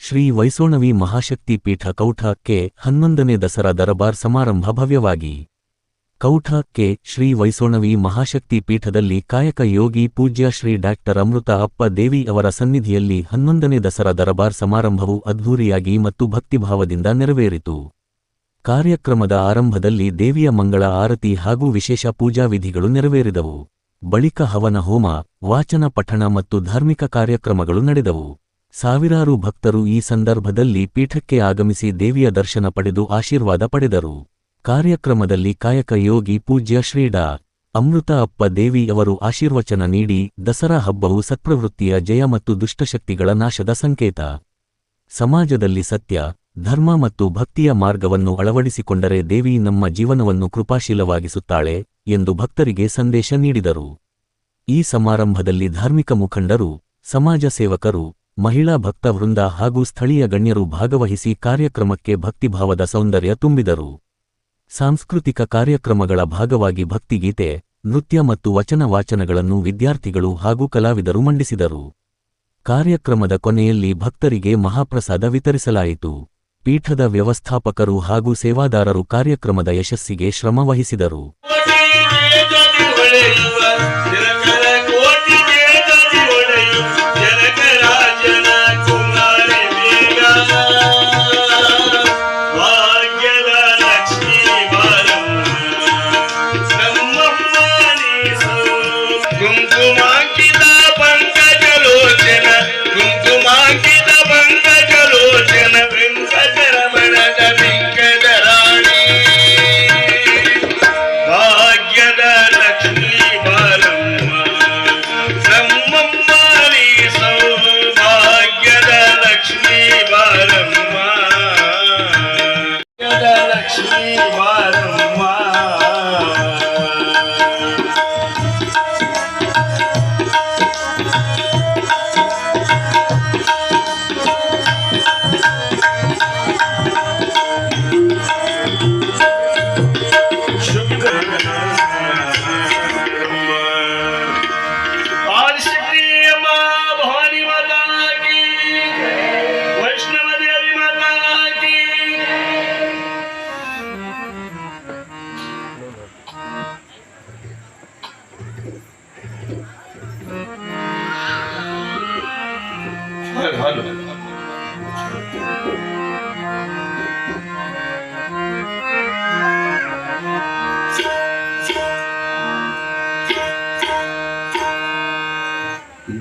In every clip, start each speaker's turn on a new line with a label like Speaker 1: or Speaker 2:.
Speaker 1: ಶ್ರೀ ವೈಸೋಣವಿ ಮಹಾಶಕ್ತಿ ಪೀಠ ಕೌಠ ಕೆ 11ನೇ ದಸರಾ ದರಬಾರ್ ಸಮಾರಂಭ ಭವ್ಯವಾಗಿ ಕೌಠ ಕೆ ಶ್ರೀ ವೈಸೋಣವಿ ಮಹಾಶಕ್ತಿ ಪೀಠದಲ್ಲಿ ಕಾಯಕ ಯೋಗಿ ಪೂಜ್ಯ ಶ್ರೀ ಡಾ ಅಮೃತ ಅಪ್ಪ ದೇವಿ ಅವರ ಸನ್ನಿಧಿಯಲ್ಲಿ 11ನೇ ದಸರಾ ದರಬಾರ್ ಸಮಾರಂಭವು ಅದ್ಧೂರಿಯಾಗಿ ಮತ್ತು ಭಕ್ತಿಭಾವದಿಂದ ನೆರವೇರಿತು. ಕಾರ್ಯಕ್ರಮದ ಆರಂಭದಲ್ಲಿ ದೇವಿಯ ಮಂಗಳ ಆರತಿ ಹಾಗೂ ವಿಶೇಷ ಪೂಜಾ ವಿಧಿಗಳು ನೆರವೇರಿದವು. ಬಳಿಕ ಹವನ ಹೋಮ, ವಾಚನ ಪಠಣ ಮತ್ತು ಧಾರ್ಮಿಕ ಕಾರ್ಯಕ್ರಮಗಳು ನಡೆದವು. ಸಾವಿರಾರು ಭಕ್ತರು ಈ ಸಂದರ್ಭದಲ್ಲಿ ಪೀಠಕ್ಕೆ ಆಗಮಿಸಿ ದೇವಿಯ ದರ್ಶನ ಪಡೆದು ಆಶೀರ್ವಾದ ಪಡೆದರು. ಕಾರ್ಯಕ್ರಮದಲ್ಲಿ ಕಾಯಕ ಯೋಗಿ ಪೂಜ್ಯ ಶ್ರೀ ಡಾ ಅಮೃತ ಅಪ್ಪ ದೇವಿ ಅವರು ಆಶೀರ್ವಚನ ನೀಡಿ, ದಸರಾ ಹಬ್ಬವು ಸತ್ಪ್ರವೃತ್ತಿಯ ಜಯ ಮತ್ತು ದುಷ್ಟಶಕ್ತಿಗಳ ನಾಶದ ಸಂಕೇತ. ಸಮಾಜದಲ್ಲಿ ಸತ್ಯ, ಧರ್ಮ ಮತ್ತು ಭಕ್ತಿಯ ಮಾರ್ಗವನ್ನು ಅಳವಡಿಸಿಕೊಂಡರೆ ದೇವಿ ನಮ್ಮ ಜೀವನವನ್ನು ಕೃಪಾಶೀಲವಾಗಿಸುತ್ತಾಳೆ ಎಂದು ಭಕ್ತರಿಗೆ ಸಂದೇಶ ನೀಡಿದರು. ಈ ಸಮಾರಂಭದಲ್ಲಿ ಧಾರ್ಮಿಕ ಮುಖಂಡರು, ಸಮಾಜ ಸೇವಕರು, ಮಹಿಳಾ ಭಕ್ತ ವೃಂದ ಹಾಗೂ ಸ್ಥಳೀಯ ಗಣ್ಯರು ಭಾಗವಹಿಸಿ ಕಾರ್ಯಕ್ರಮಕ್ಕೆ ಭಕ್ತಿಭಾವದ ಸೌಂದರ್ಯ ತುಂಬಿದರು. ಸಾಂಸ್ಕೃತಿಕ ಕಾರ್ಯಕ್ರಮಗಳ ಭಾಗವಾಗಿ ಭಕ್ತಿಗೀತೆ, ನೃತ್ಯ ಮತ್ತು ವಚನ ವಾಚನಗಳನ್ನು ವಿದ್ಯಾರ್ಥಿಗಳು ಹಾಗೂ ಕಲಾವಿದರು ಮಂಡಿಸಿದರು. ಕಾರ್ಯಕ್ರಮದ ಕೊನೆಯಲ್ಲಿ ಭಕ್ತರಿಗೆ ಮಹಾಪ್ರಸಾದ ವಿತರಿಸಲಾಯಿತು. ಪೀಠದ ವ್ಯವಸ್ಥಾಪಕರು ಹಾಗೂ ಸೇವಾದಾರರು ಕಾರ್ಯಕ್ರಮದ ಯಶಸ್ಸಿಗೆ ಶ್ರಮ ವಹಿಸಿದರು.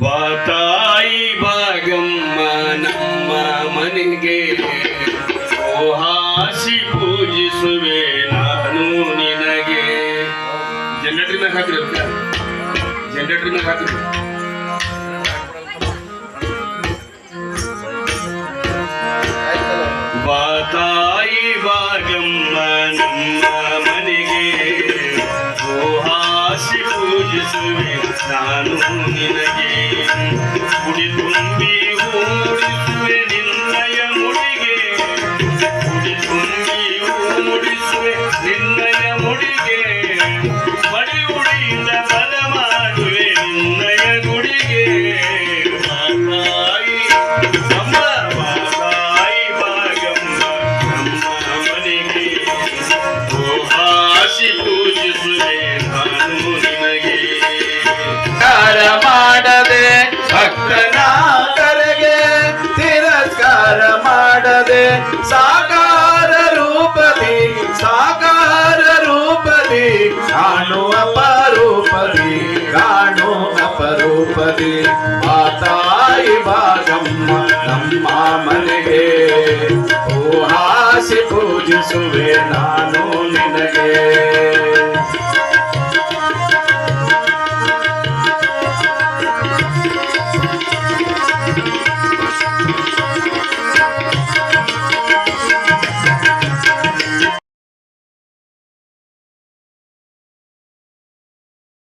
Speaker 2: ಬಾತಾಯಿ ಭಾಗಮ್ಮ ನಮ್ಮ ಮನೆಗೆ, ಹಾಸಿ ಪೂಜಿಸುವೆ ನಾನು ನಿನಗೆ. ಜನರೇಟರ್ ಮೇಲೆ ಹಾಕಿದ್ರು, ಜನರೇಟರ್ ಮೇಲೆ ಹಾಕಿದ್ರು. ಬಾತಾಯಿ ಭಾಗಮ್ಮ ನಮ್ಮ ಮನೆಗೆ, ಹಾಸಿ ಪೂಜಿಸುವೆ ನಾನು ನಿನಗೆ. ಕುಡಿ ತುಂಬಿ ಮೂಡಿಸುವೆ ನಿನ್ನಯ ಮುಡಿಗೆ, ಕುಡಿ ತುಂಬಿ ಮೂಡಿಸುವೆ ನಿನ್ನಯ ಮುಡಿಗೆ. ಮಡಿ ಉಡಿಯಿಂದ ಬಲ ಮಾಡುವೆ ನಿನ್ನಯ ಗುಡಿಗೆ. ಬಾತಾಯಿ ನಮ್ಮ ಬಾತಾಯಿ ಭಾಗಮ್ಮ ನಮ್ಮ ಮನೆಗೆ, ಹಾಸಿ ಪೂಜಿಸುವೆ ನಾನು ನಿನಗೆ.
Speaker 3: ಮಾಡದೆ ಭಕ್ತನ ಕರೆಗೆ ತಿರಸ್ಕಾರ ಮಾಡದೆ, ಸಾಕಾರ ರೂಪದಿ ಕಾಣು ಅಪರೂಪದಿ ಕಾಣು ಅಪರೂಪದಿ. ಮಾತಾಯಿ ಭಾಗಮ್ಮ ನಮ್ಮ ಮನೆಗೆ, ಹಾಸಿ ಪೂಜಿಸುವೆ ನಾನು